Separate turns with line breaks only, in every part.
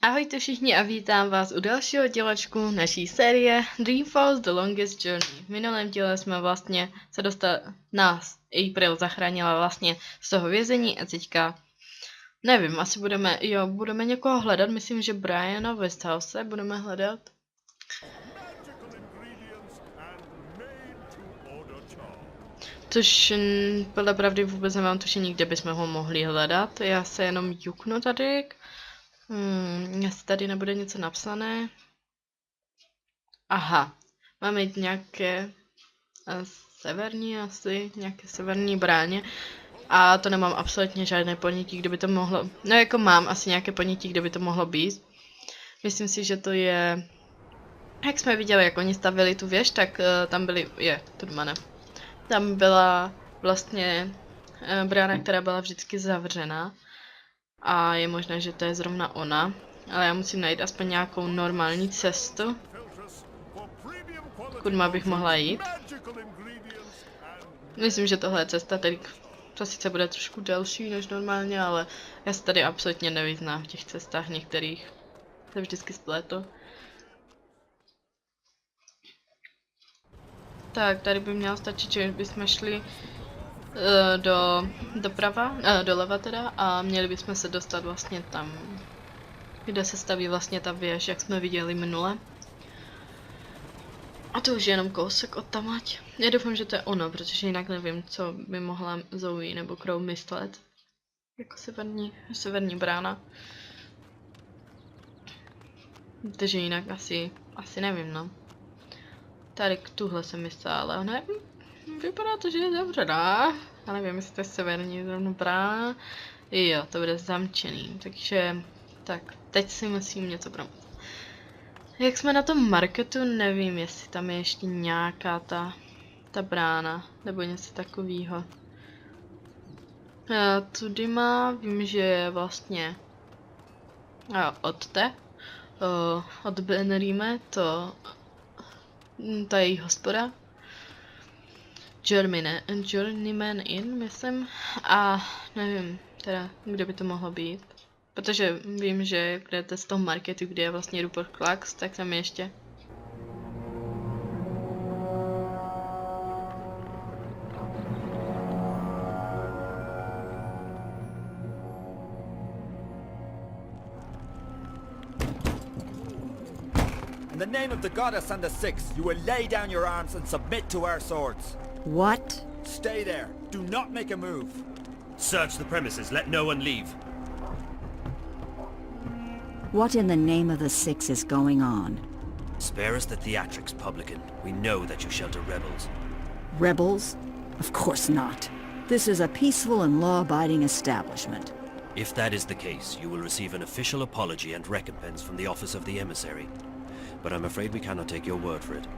Ahojte všichni a vítám vás u dalšího dílečku naší série Dreamfall The Longest Journey. V minulém díle jsme vlastně se dostali, nás April zachránila vlastně z toho vězení a teďka, nevím, asi budeme někoho hledat, myslím, že Briana Westhouse budeme hledat. Což podle pravdy vůbec nemám tušení, kde bychom ho mohli hledat, já se jenom juknu tady. Jestli tady nebude něco napsané. Aha, máme jít nějaké severní, asi nějaké severní bráně. A to nemám absolutně žádné ponětí, kde by to mohlo, no jako mám asi nějaké ponětí, kde by to mohlo být. Myslím si, že to je, jak jsme viděli, jak oni stavili tu věž, tak tam byly, tam byla vlastně brána, která byla vždycky zavřená. A je možné, že to je zrovna ona, ale já musím najít aspoň nějakou normální cestu, kudma bych mohla jít. Myslím, že tohle je cesta, tedy to sice bude trošku delší než normálně, ale já se tady absolutně nevyznám v těch cestách některých. Se vždycky spletu. Tak, tady by mělo stačit, že bychom šli doleva teda, a měli bychom se dostat vlastně tam, kde se staví vlastně ta věž, jak jsme viděli minule. A to už je jenom kousek od tamať. Já doufám, že to je ono, protože jinak nevím, co by mohla Zoe nebo Crow myslet. Jako severní brána. Takže jinak asi nevím, no. Tady k tuhle jsem myslela, ale ne, vypadá to, že je zavřená. Já nevím, jestli to je severní zrovna brána. Jo, to bude zamčený, takže tak, teď si musím něco promyslet. Jak jsme na tom marketu, nevím, jestli tam je ještě nějaká ta brána, nebo něco takového. Tudy vím, že je vlastně od Benrime, ta její hospoda. Journeyman Inn, myslím, a nevím teda, kde by to mohlo být. Protože vím, že jdete z toho marketu, kde je vlastně Rupert Clarks, tak tam ještě.
In the name of the goddess and the six, you will lay down your arms and submit to our swords.
What?
Stay there. Do not make a move.
Search the premises. Let no one leave.
What in the name of the six is going on?
Spare us the theatrics, publican. We know that you shelter rebels.
Rebels? Of course not. This is a peaceful and law-abiding establishment.
If that is the case, you will receive an official apology and recompense from the office of the emissary. But I'm afraid we cannot take your word for it.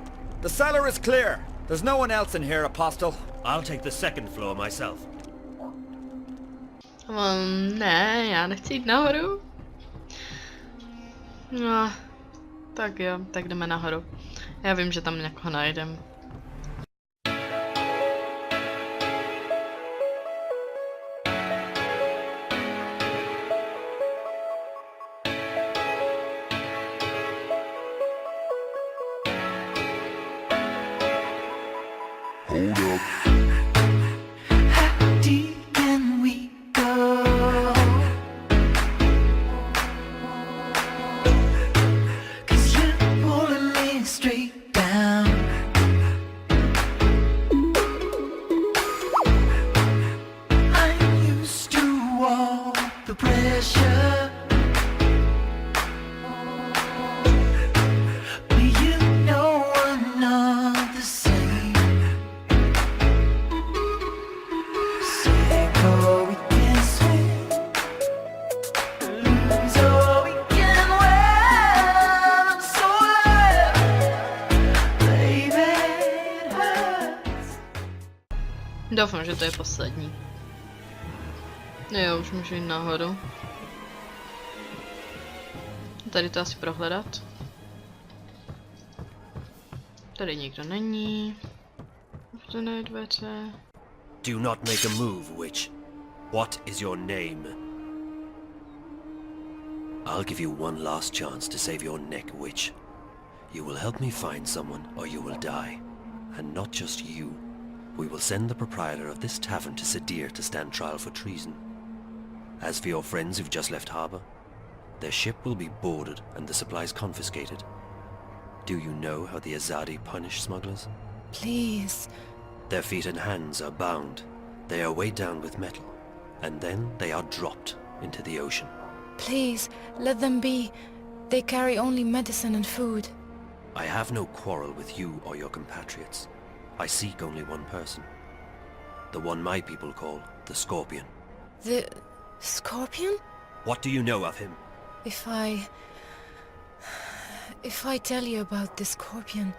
The cellar is clear. There's no one else in here, Apostle.
I'll take the second floor myself.
Ne, já nechci jít nahoru. No, tak jo, tak jdeme nahoru. Já vím, že tam někoho najdem. Doufám, že to je poslední. Jo, už můžu jít nahoru. Tady to asi prohledat. Tady nikdo není. Otevřené dveře.
Do not make a move, witch. What is your name? I'll give you one last chance to save your neck, witch. You will help me find someone, or you will die. And not just you. We will send the proprietor of this tavern to Sadir to stand trial for treason. As for your friends who've just left harbor, their ship will be boarded and the supplies confiscated. Do you know how the Azadi punish smugglers?
Please.
Their feet and hands are bound. They are weighed down with metal, and then they are dropped into the ocean.
Please, let them be. They carry only medicine and food.
I have no quarrel with you or your compatriots. I seek only one person. The one my people call the Scorpion.
The... Scorpion?
What do you know of him?
If I tell you about the Scorpion,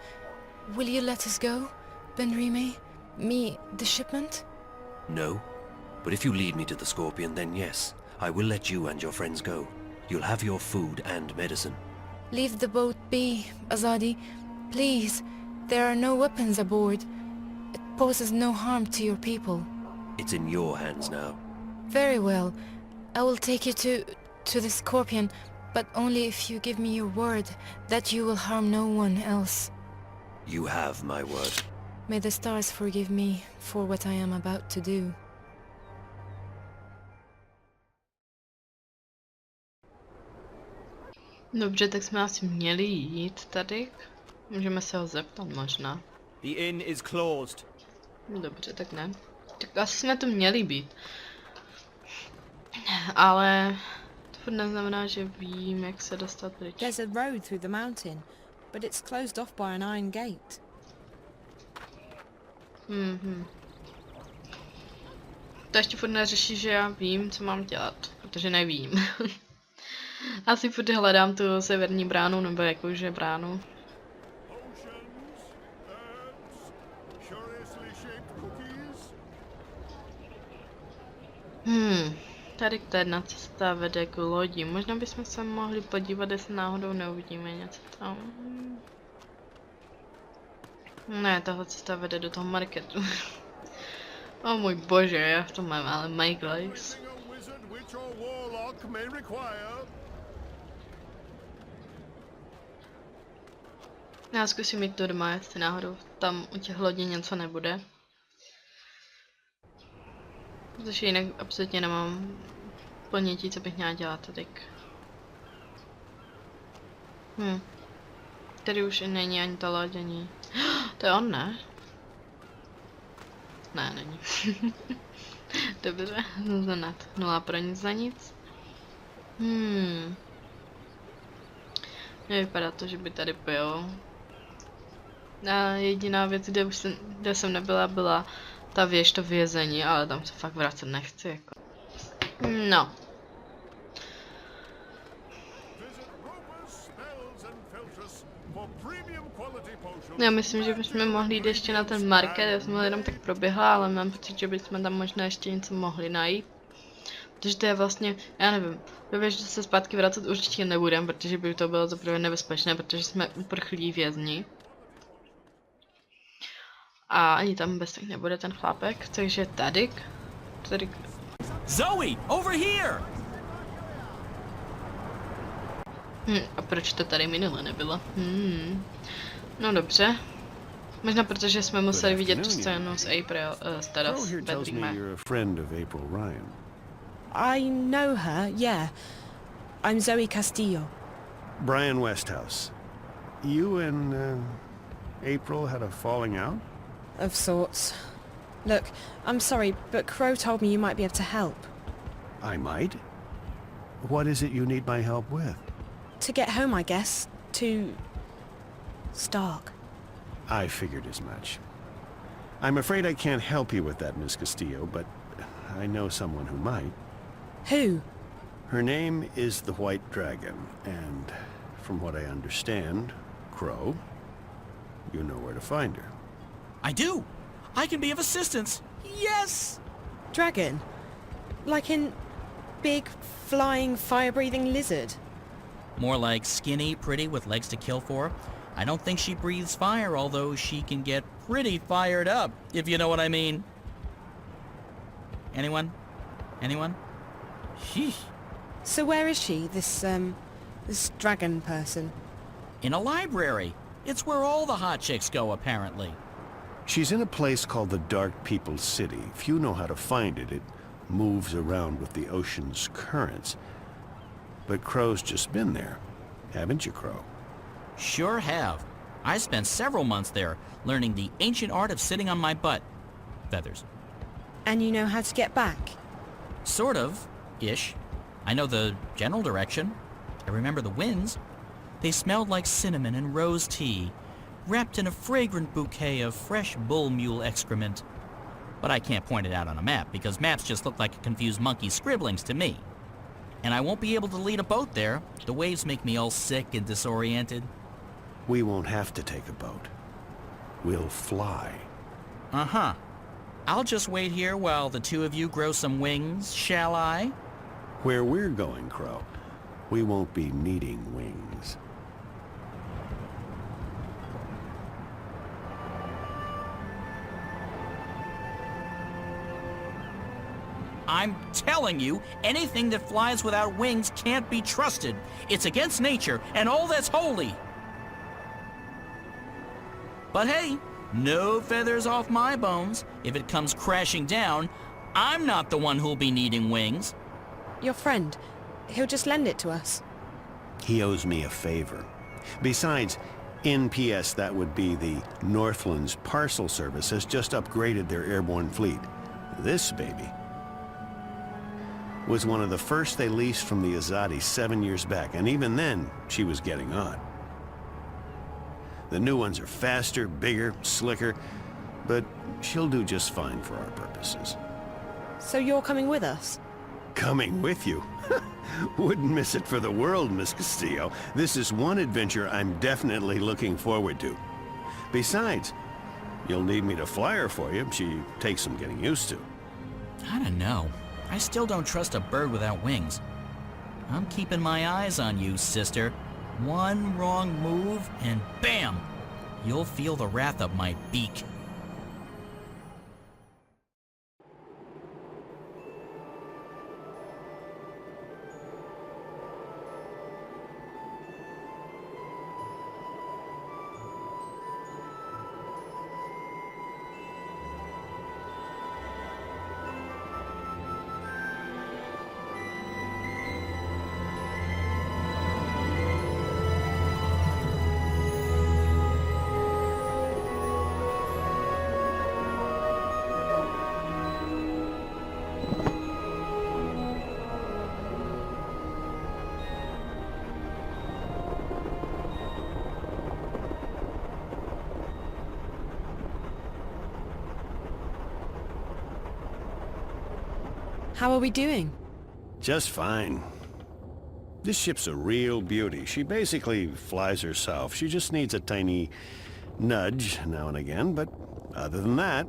will you let us go, Benrime? Me, the shipment?
No. But if you lead me to the Scorpion, then yes, I will let you and your friends go. You'll have your food and medicine.
Leave the boat be, Azadi. Please. There are no weapons aboard. It poses no harm to your people.
It's in your hands now.
Very well. I will take you to the Scorpion, but only if you give me your word that you will harm no one else.
You have my word.
May the stars forgive me for what I am about to do.
Dobře, tak jsme asi měli jít tady. Můžeme se ho zeptat možná.
The inn is closed.
Dobře, tak ne. Tak asi jsme tu měli být. Ale to furt neznamená, že vím, jak se dostat pryč.
There's a road through the mountain, but it's closed off by an iron gate.
To ještě furt neřeší, že já vím, co mám dělat, protože nevím. Asi furt hledám tu severní bránu, nebo jakože bránu. Tady ta jedna cesta vede k lodi. Možná bychom se mohli podívat, jestli náhodou neuvidíme něco tam. Ne, tahle cesta vede do toho marketu. O můj bože, já v tom mám ale Michaelis. Já zkusím jít do doma, jestli náhodou tam u těch lodí něco nebude. Protože jinak absolutně nemám ponětí, co bych měla dělat teď. Tady už není ani ta loď, ani... To je on, ne? Ne, není. Dobře, znamenat. 0 pro nic za nic. Nevypadá to, že by tady byl. A jediná věc, kde jsem nebyla, byla ta věž, to vězení, ale tam se fakt vracet nechci, jako. No. Já myslím, že bychom mohli jít ještě na ten market, já jsem ho jenom tak proběhla, ale mám pocit, že bychom tam možná ještě něco mohli najít. Protože to je vlastně, já nevím, že se zpátky vracet určitě nebudem, protože by to bylo zaprvé nebezpečné, protože jsme uprchlí vězni. A ani tam bez tak nebude ten chlápek, takže tady.
Zoe, over here!
A proč to tady minule nebylo? No dobře. Možná protože jsme museli vidět tu scénu s April, s Bedrime.
I know her, yeah. I'm Zoe Castillo.
Brian Westhouse. You and April had a falling out?
Of sorts. Look, I'm sorry, but Crow told me you might be able to help.
I might? What is it you need my help with?
To get home, I guess. To... Stark.
I figured as much. I'm afraid I can't help you with that, Miss Castillo, but I know someone who might.
Who?
Her name is the White Dragon, and from what I understand, Crow, you know where to find her.
I do! I can be of assistance! Yes!
Dragon? Like in... big, flying, fire-breathing lizard?
More like skinny, pretty, with legs to kill for. I don't think she breathes fire, although she can get pretty fired up, if you know what I mean. Anyone? Anyone?
Sheesh.
So where is she, this dragon person?
In a library. It's where all the hot chicks go, apparently.
She's in a place called the Dark People's City. Few know how to find it. It moves around with the ocean's currents. But Crow's just been there. Haven't you, Crow?
Sure have. I spent several months there, learning the ancient art of sitting on my butt. Feathers.
And you know how to get back?
Sort of. Ish. I know the general direction. I remember the winds. They smelled like cinnamon and rose tea, wrapped in a fragrant bouquet of fresh bull mule excrement. But I can't point it out on a map, because maps just look like a confused monkey's scribblings to me. And I won't be able to lead a boat there. The waves make me all sick and disoriented.
We won't have to take a boat. We'll fly.
Uh-huh. I'll just wait here while the two of you grow some wings, shall I?
Where we're going, Crow, we won't be needing wings.
I'm telling you, anything that flies without wings can't be trusted. It's against nature and all that's holy. But hey, no feathers off my bones. If it comes crashing down, I'm not the one who'll be needing wings.
Your friend, he'll just lend it to us.
He owes me a favor. Besides, NPS, that would be the Northland's Parcel Service, has just upgraded their airborne fleet. This baby was one of the first they leased from the Azadi 7 years back, and even then, she was getting on. The new ones are faster, bigger, slicker, but she'll do just fine for our purposes.
So you're coming with us?
Coming with you? Wouldn't miss it for the world, Miss Castillo. This is one adventure I'm definitely looking forward to. Besides, you'll need me to fly her for you. She takes some getting used to.
I don't know. I still don't trust a bird without wings. I'm keeping my eyes on you, sister. One wrong move, and bam! You'll feel the wrath of my beak.
How are we doing?
Just fine. This ship's a real beauty. She basically flies herself. She just needs a tiny nudge now and again, but other than that...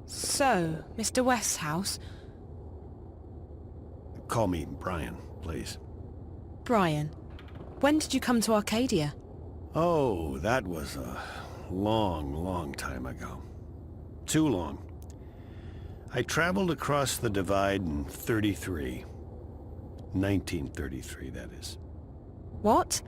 So, Mr. Westhouse?
Call me Brian, please.
Brian, when did you come to Arcadia?
Oh, that was a long, long time ago. Too long. I traveled across the divide in 33. 1933, that is.
What?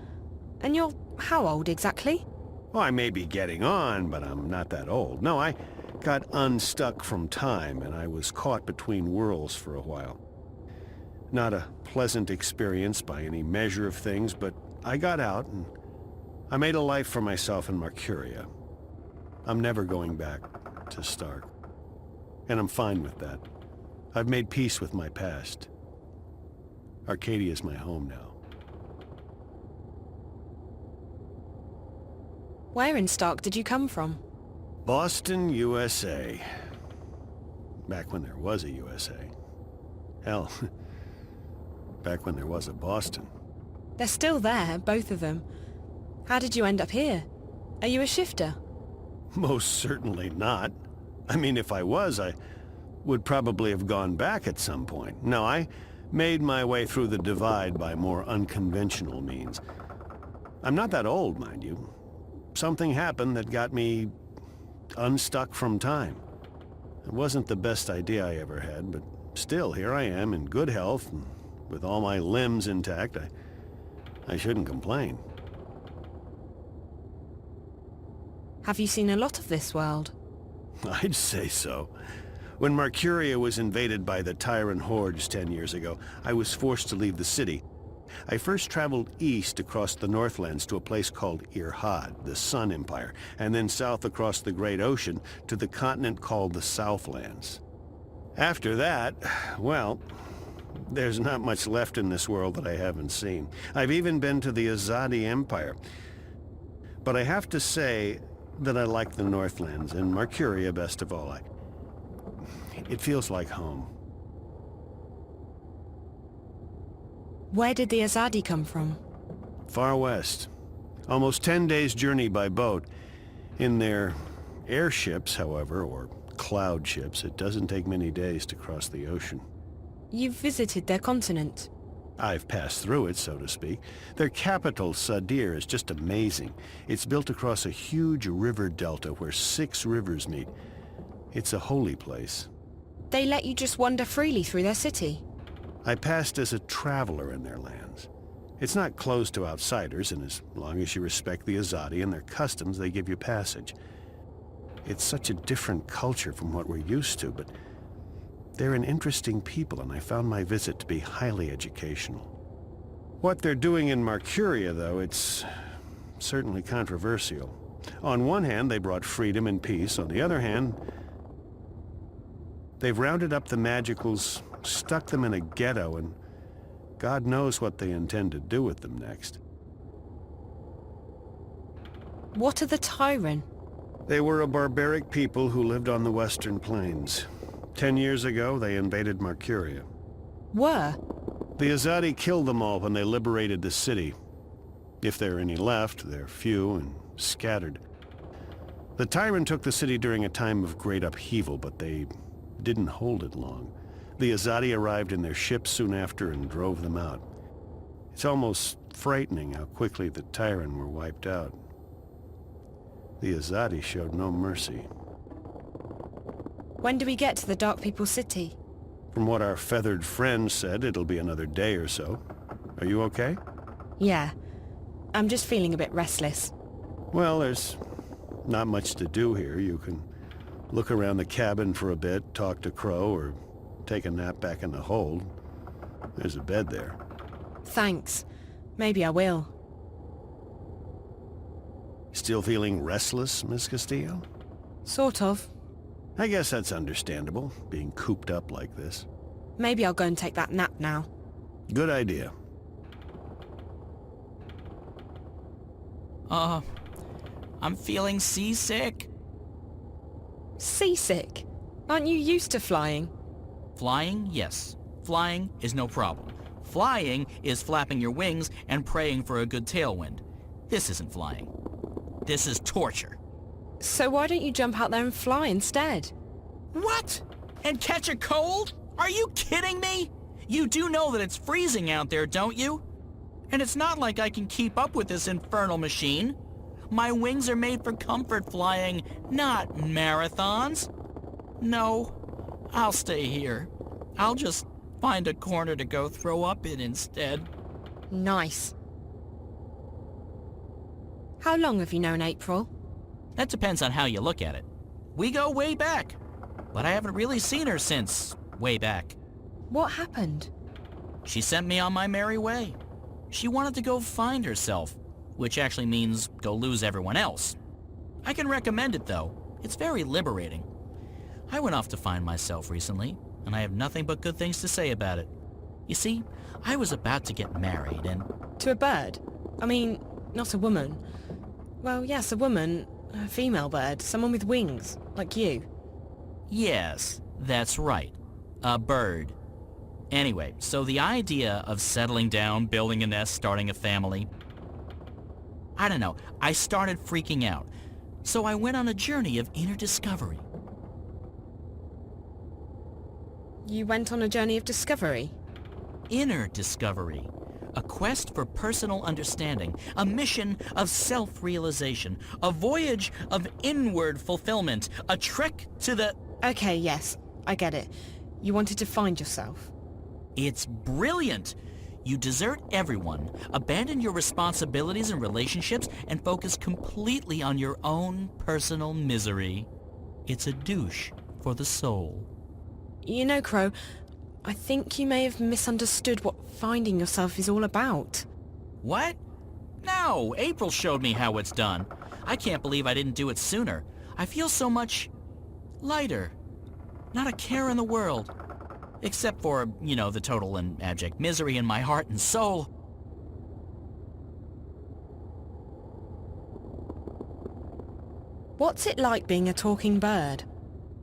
And you're how old exactly?
Oh, I may be getting on, but I'm not that old. No, I got unstuck from time, and I was caught between worlds for a while. Not a pleasant experience by any measure of things, but I got out, and I made a life for myself in Mercuria. I'm never going back to Stark. And I'm fine with that. I've made peace with my past. Arcadia's my home now.
Where in Stark did you come from?
Boston, USA. Back when there was a USA. Hell, back when there was a Boston.
They're still there, both of them. How did you end up here? Are you a shifter?
Most certainly not. I mean, if I was, I would probably have gone back at some point. No, I made my way through the divide by more unconventional means. I'm not that old, mind you. Something happened that got me unstuck from time. It wasn't the best idea I ever had, but still, here I am in good health, and with all my limbs intact. I shouldn't complain.
Have you seen a lot of this world?
I'd say so. When Marcuria was invaded by the Tyrant hordes 10 years ago, I was forced to leave the city. I first traveled east across the Northlands to a place called Irhad, the Sun Empire, and then south across the Great Ocean to the continent called the Southlands. After that, well, there's not much left in this world that I haven't seen. I've even been to the Azadi Empire. But I have to say that I like the Northlands, and Marcuria best of all. It feels like home.
Where did the Azadi come from?
Far west. Almost 10 days' journey by boat. In their airships, however, or cloud ships, it doesn't take many days to cross the ocean.
You've visited their continent.
I've passed through it, so to speak. Their capital, Sadir, is just amazing. It's built across a huge river delta where 6 rivers meet. It's a holy place.
They let you just wander freely through their city.
I passed as a traveler in their lands. It's not closed to outsiders, and as long as you respect the Azadi and their customs, they give you passage. It's such a different culture from what we're used to, but they're an interesting people, and I found my visit to be highly educational. What they're doing in Marcuria, though, it's certainly controversial. On one hand, they brought freedom and peace. On the other hand, they've rounded up the Magicals, stuck them in a ghetto, and God knows what they intend to do with them next.
What are the Tyrant?
They were a barbaric people who lived on the Western Plains. 10 years ago, they invaded Marcuria.
Were?
The Azadi killed them all when they liberated the city. If there are any left, they're few and scattered. The Tyrant took the city during a time of great upheaval, but they didn't hold it long. The Azadi arrived in their ships soon after and drove them out. It's almost frightening how quickly the Tyrant were wiped out. The Azadi showed no mercy.
When do we get to the Dark People's city?
From what our feathered friend said, it'll be another day or so. Are you okay?
Yeah. I'm just feeling a bit restless.
Well, there's not much to do here. You can look around the cabin for a bit, talk to Crow, or take a nap back in the hold. There's a bed there.
Thanks. Maybe I will.
Still feeling restless, Miss Castillo?
Sort of.
I guess that's understandable, being cooped up like this.
Maybe I'll go and take that nap now.
Good idea.
I'm feeling seasick.
Seasick? Aren't you used to flying?
Flying, yes. Flying is no problem. Flying is flapping your wings and praying for a good tailwind. This isn't flying. This is torture.
So why don't you jump out there and fly instead?
What? And catch a cold? Are you kidding me? You do know that it's freezing out there, don't you? And it's not like I can keep up with this infernal machine. My wings are made for comfort flying, not marathons. No, I'll stay here. I'll just find a corner to go throw up in instead.
Nice. How long have you known April?
That depends on how you look at it. We go way back, but I haven't really seen her since way back.
What happened?
She sent me on my merry way. She wanted to go find herself, which actually means go lose everyone else. I can recommend it though. It's very liberating. I went off to find myself recently, and I have nothing but good things to say about it. You see, I was about to get married and...
To a bird? I mean, not a woman. Well, yes, a woman. A female bird. Someone with wings. Like you.
Yes, that's right. A bird. Anyway, so the idea of settling down, building a nest, starting a family... I don't know, I started freaking out. So I went on a journey of inner discovery.
You went on a journey of discovery?
Inner discovery. A quest for personal understanding, a mission of self-realization, a voyage of inward fulfillment, a trek to the...
Okay, yes, I get it. You wanted to find yourself.
It's brilliant! You desert everyone, abandon your responsibilities and relationships, and focus completely on your own personal misery. It's a douche for the soul.
You know, Crow, I think you may have misunderstood what finding yourself is all about.
What? No, April showed me how it's done. I can't believe I didn't do it sooner. I feel so much lighter. Not a care in the world. Except for, you know, the total and abject misery in my heart and soul.
What's it like being a talking bird?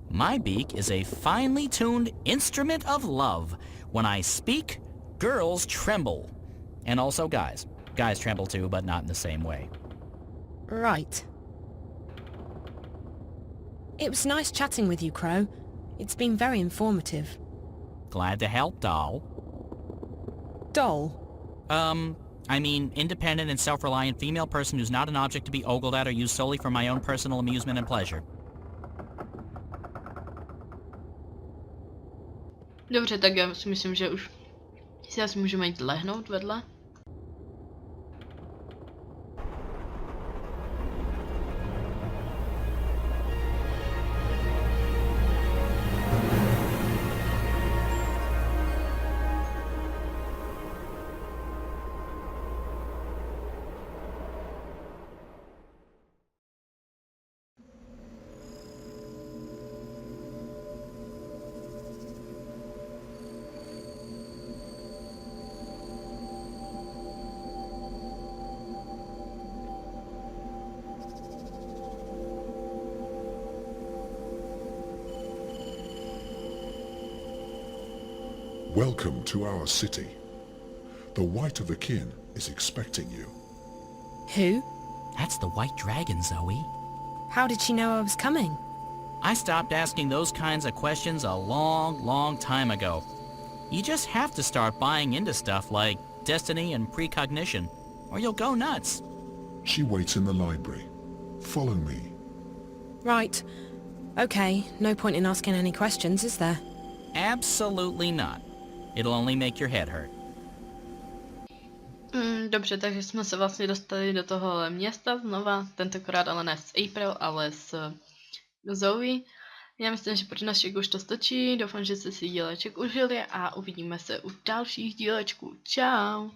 My beak is a finely tuned instrument of love. When I speak, girls tremble. And also guys. Guys tremble too, but not in the same way.
Right. It was nice chatting with you, Crow. It's been very informative.
Glad to help, doll.
Doll?
I mean, independent and self-reliant female person who's not an object to be ogled at or used solely for my own personal amusement and pleasure.
Dobře, tak já si myslím, že už si asi můžeme jít lehnout vedle.
Welcome to our city. The White of the Kin is expecting you.
Who?
That's the White Dragon, Zoe.
How did she know I was coming?
I stopped asking those kinds of questions a long time ago. You just have to start buying into stuff like destiny and precognition, or you'll go nuts.
She waits in the library. Follow me.
Right. Okay, no point in asking any questions, is there?
Absolutely not. It'll only make your head hurt.
Dobře, takže jsme se vlastně dostali do tohohle města znova, tentokrát ale ne s April, ale s Zoe. Já myslím, že pro dnešek už to stačí, doufám, že jste si díleček užili a uvidíme se u dalších dílečků. Čau!